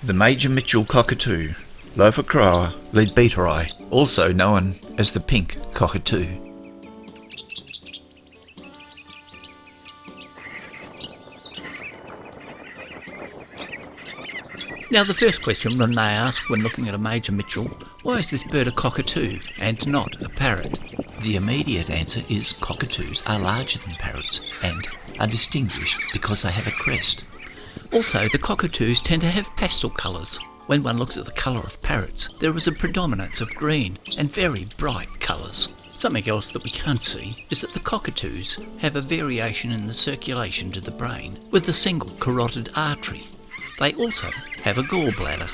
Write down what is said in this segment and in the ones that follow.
The Major Mitchell cockatoo, Lophochroa leadbeaterei, also known as the pink cockatoo. Now the first question one may ask when looking at a Major Mitchell, why is this bird a cockatoo and not a parrot? The immediate answer is cockatoos are larger than parrots and are distinguished because they have a crest. Also, the cockatoos tend to have pastel colours. When one looks at the colour of parrots, there is a predominance of green and very bright colours. Something else that we can't see is that the cockatoos have a variation in the circulation to the brain with a single carotid artery. They also have a gallbladder.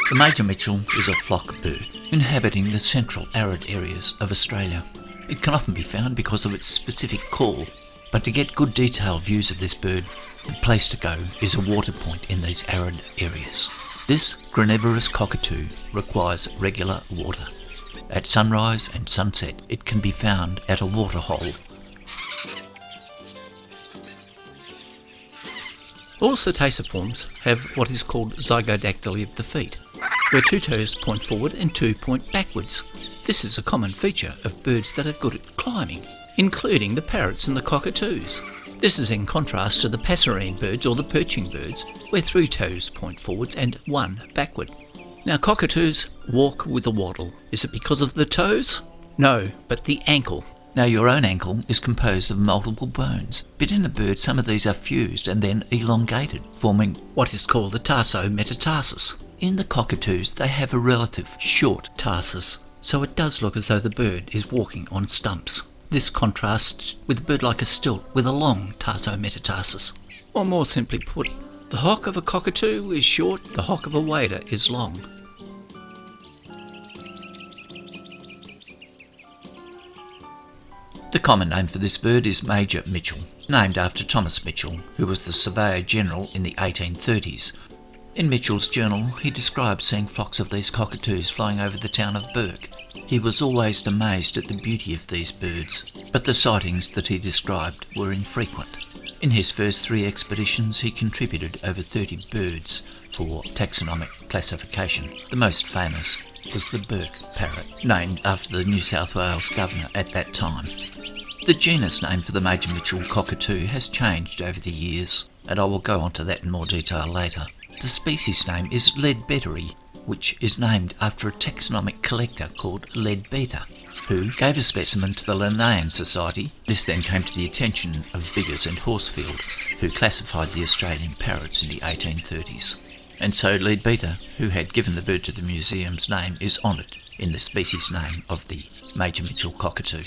The Major Mitchell is a flock bird, inhabiting the central arid areas of Australia. It can often be found because of its specific call, but to get good detailed views of this bird, the place to go is a water point in these arid areas. This granivorous cockatoo requires regular water. At sunrise and sunset, it can be found at a waterhole. All cetaciforms have what is called zygodactyly of the feet, where two toes point forward and two point backwards. This is a common feature of birds that are good at climbing, including the parrots and the cockatoos. This is in contrast to the passerine birds or the perching birds, where three toes point forwards and one backward. Now, cockatoos walk with a waddle. Is it because of the toes? No, but the ankle. Now, your own ankle is composed of multiple bones, but in a bird some of these are fused and then elongated, forming what is called the tarsometatarsus. In the cockatoos, they have a relative short tarsus, so it does look as though the bird is walking on stumps. This contrasts with a bird like a stilt with a long tarsometatarsus. Or more simply put, the hock of a cockatoo is short, the hock of a wader is long. The common name for this bird is Major Mitchell, named after Thomas Mitchell, who was the Surveyor General in the 1830s. In Mitchell's journal, he describes seeing flocks of these cockatoos flying over the town of Bourke. He was always amazed at the beauty of these birds, but the sightings that he described were infrequent. In his first 3 expeditions, he contributed over 30 birds for taxonomic classification. The most famous was the Bourke parrot, named after the New South Wales governor at that time. The genus name for the Major Mitchell cockatoo has changed over the years, and I will go on to that in more detail later. The species name is leadbeaterei, which is named after a taxonomic collector called Leadbeater, who gave a specimen to the Linnaean Society. This then came to the attention of Viggers and Horsfield, who classified the Australian parrots in the 1830s. And so Leadbeater, who had given the bird to the museum's name, is honoured in the species name of the Major Mitchell cockatoo.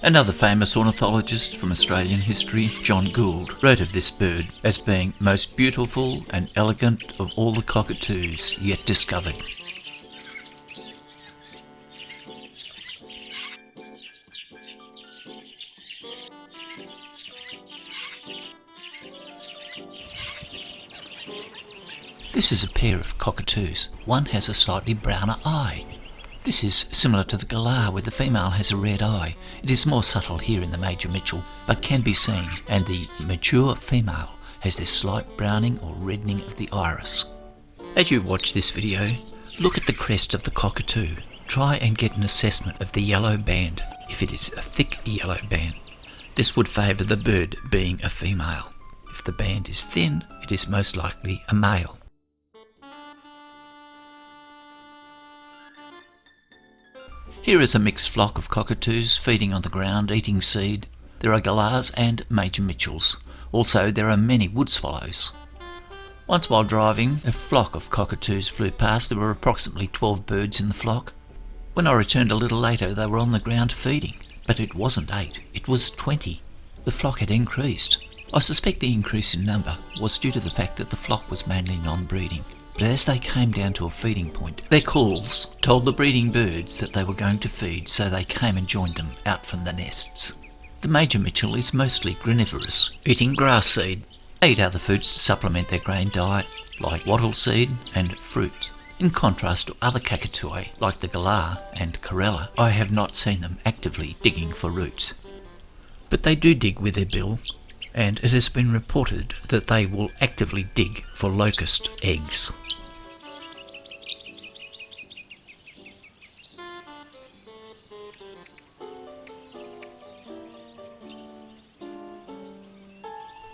Another famous ornithologist from Australian history, John Gould, wrote of this bird as being most beautiful and elegant of all the cockatoos yet discovered. This is a pair of cockatoos. One has a slightly browner eye. This is similar to the galah, where the female has a red eye. It is more subtle here in the Major Mitchell, but can be seen, and the mature female has this slight browning or reddening of the iris. As you watch this video, look at the crest of the cockatoo. Try and get an assessment of the yellow band, if it is a thick yellow band. This would favour the bird being a female. If the band is thin, it is most likely a male. Here is a mixed flock of cockatoos feeding on the ground, eating seed. There are galahs and Major Mitchells. Also, there are many wood swallows. Once while driving, a flock of cockatoos flew past. There were approximately 12 birds in the flock. When I returned a little later, they were on the ground feeding, but it wasn't 8, it was 20. The flock had increased. I suspect the increase in number was due to the fact that the flock was mainly non-breeding, but as they came down to a feeding point, their calls told the breeding birds that they were going to feed, so they came and joined them out from the nests. The Major Mitchell is mostly granivorous, eating grass seed. They eat other foods to supplement their grain diet, like wattle seed and fruit. In contrast to other Cockatoo, like the galah and corella, I have not seen them actively digging for roots. But they do dig with their bill, and it has been reported that they will actively dig for locust eggs.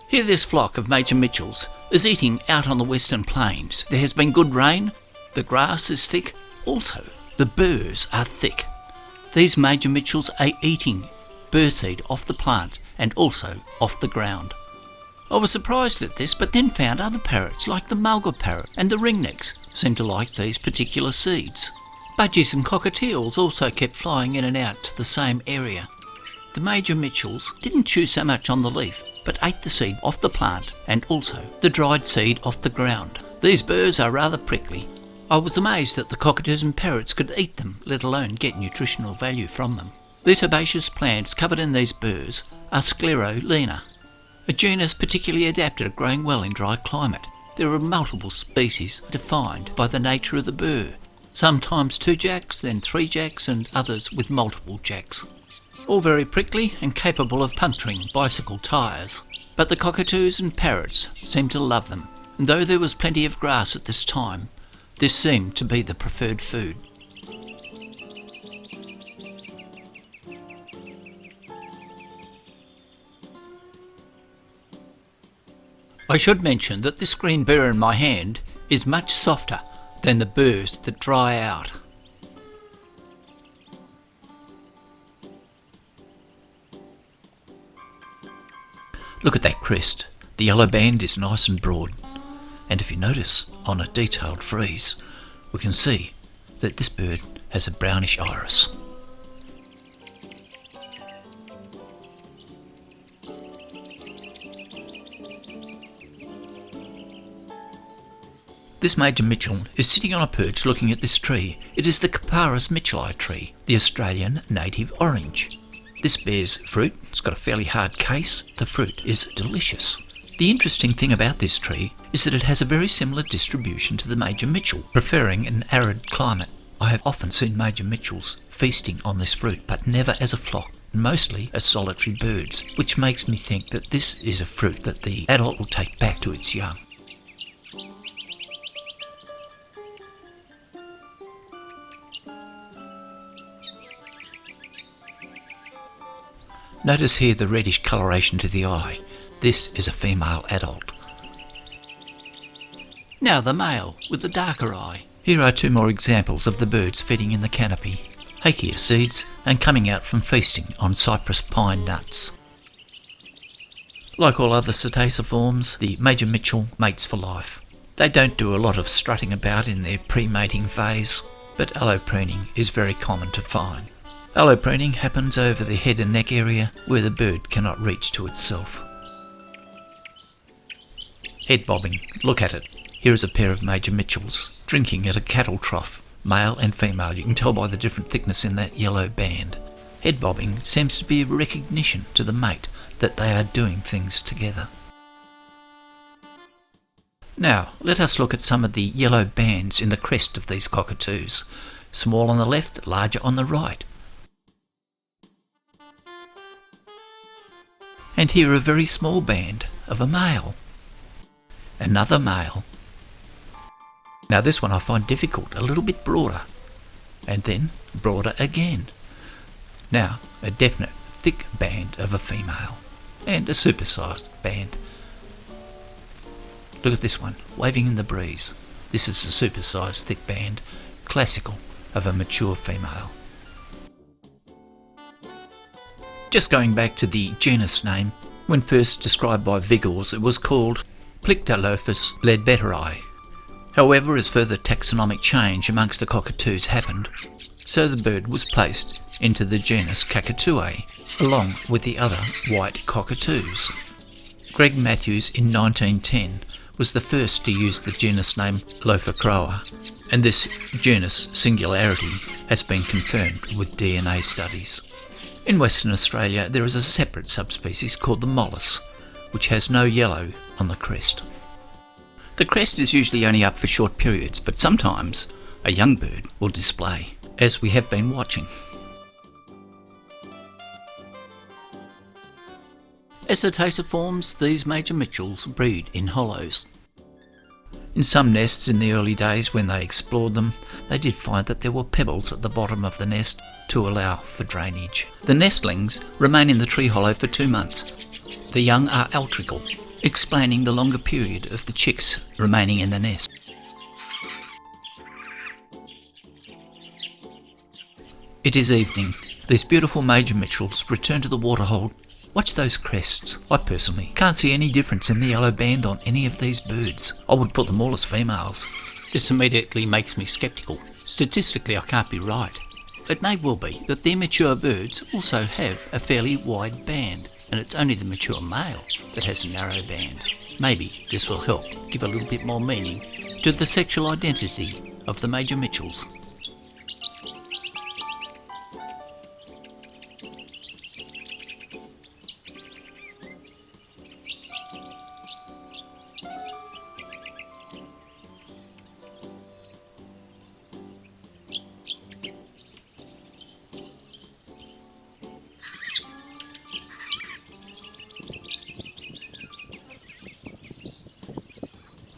Here this flock of Major Mitchells is eating out on the western plains. There has been good rain, the grass is thick, also the burrs are thick. These Major Mitchells are eating burr seed off the plant and also off the ground. I was surprised at this, but then found other parrots like the mulga parrot and the ringnecks seemed to like these particular seeds. Budgies and cockatiels also kept flying in and out to the same area. The Major Mitchells didn't chew so much on the leaf, but ate the seed off the plant and also the dried seed off the ground. These burrs are rather prickly. I was amazed that the cockatoos and parrots could eat them, let alone get nutritional value from them. These herbaceous plants covered in these burrs are Sclerolena, a genus particularly adapted at growing well in dry climate. There are multiple species defined by the nature of the burr, sometimes 2 jacks, then 3 jacks, and others with multiple jacks. All very prickly and capable of puncturing bicycle tyres. But the cockatoos and parrots seemed to love them, and though there was plenty of grass at this time, this seemed to be the preferred food. I should mention that this green burr in my hand is much softer than the burrs that dry out. Look at that crest. The yellow band is nice and broad. And if you notice on a detailed frieze, we can see that this bird has a brownish iris. This Major Mitchell is sitting on a perch looking at this tree. It is the Capparis mitchelli tree, the Australian native orange. This bears fruit. It's got a fairly hard case. The fruit is delicious. The interesting thing about this tree is that it has a very similar distribution to the Major Mitchell, preferring an arid climate. I have often seen Major Mitchells feasting on this fruit, but never as a flock, mostly as solitary birds, which makes me think that this is a fruit that the adult will take back to its young. Notice here the reddish coloration to the eye. This is a female adult. Now the male with the darker eye. Here are 2 more examples of the birds feeding in the canopy. Hakea seeds and coming out from feasting on cypress pine nuts. Like all other Cetaciforms, the Major Mitchell mates for life. They don't do a lot of strutting about in their pre-mating phase, but allopreening is very common to find. Allopreening happens over the head and neck area where the bird cannot reach to itself. Head bobbing, look at it. Here is a pair of Major Mitchells drinking at a cattle trough, male and female. You can tell by the different thickness in that yellow band. Head bobbing seems to be a recognition to the mate that they are doing things together. Now, let us look at some of the yellow bands in the crest of these cockatoos. Small on the left, larger on the right. And here a very small band of a male. Another male. Now this one I find difficult, a little bit broader. And then broader again. Now a definite thick band of a female. And a supersized band. Look at this one, waving in the breeze. This is a supersized thick band, classical of a mature female. Just going back to the genus name, when first described by Vigors, it was called Plictolophus ledbetteri. However, as further taxonomic change amongst the cockatoos happened, so the bird was placed into the genus Cockatooae, along with the other white cockatoos. Greg Matthews in 1910 was the first to use the genus name Lophochroa, and this genus singularity has been confirmed with DNA studies. In Western Australia there is a separate subspecies called the mollis, which has no yellow on the crest. The crest is usually only up for short periods, but sometimes a young bird will display, as we have been watching. As the taser forms, these major Mitchells breed in hollows. In some nests in the early days when they explored them, they did find that there were pebbles at the bottom of the nest to allow for drainage. The nestlings remain in the tree hollow for 2 months. The young are altrical, explaining the longer period of the chicks remaining in the nest. It is evening. These beautiful major Mitchells return to the waterhole. Watch those crests. I personally can't see any difference in the yellow band on any of these birds. I would put them all as females. This immediately makes me sceptical. Statistically, I can't be right. It may well be that the immature birds also have a fairly wide band, and it's only the mature male that has a narrow band. Maybe this will help give a little bit more meaning to the sexual identity of the major Mitchells.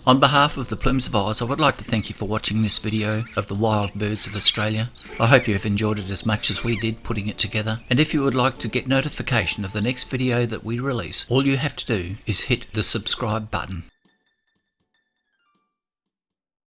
On behalf of the Plumes of Oz, I would like to thank you for watching this video of the wild birds of Australia. I hope you have enjoyed it as much as we did putting it together. And if you would like to get notification of the next video that we release, all you have to do is hit the subscribe button.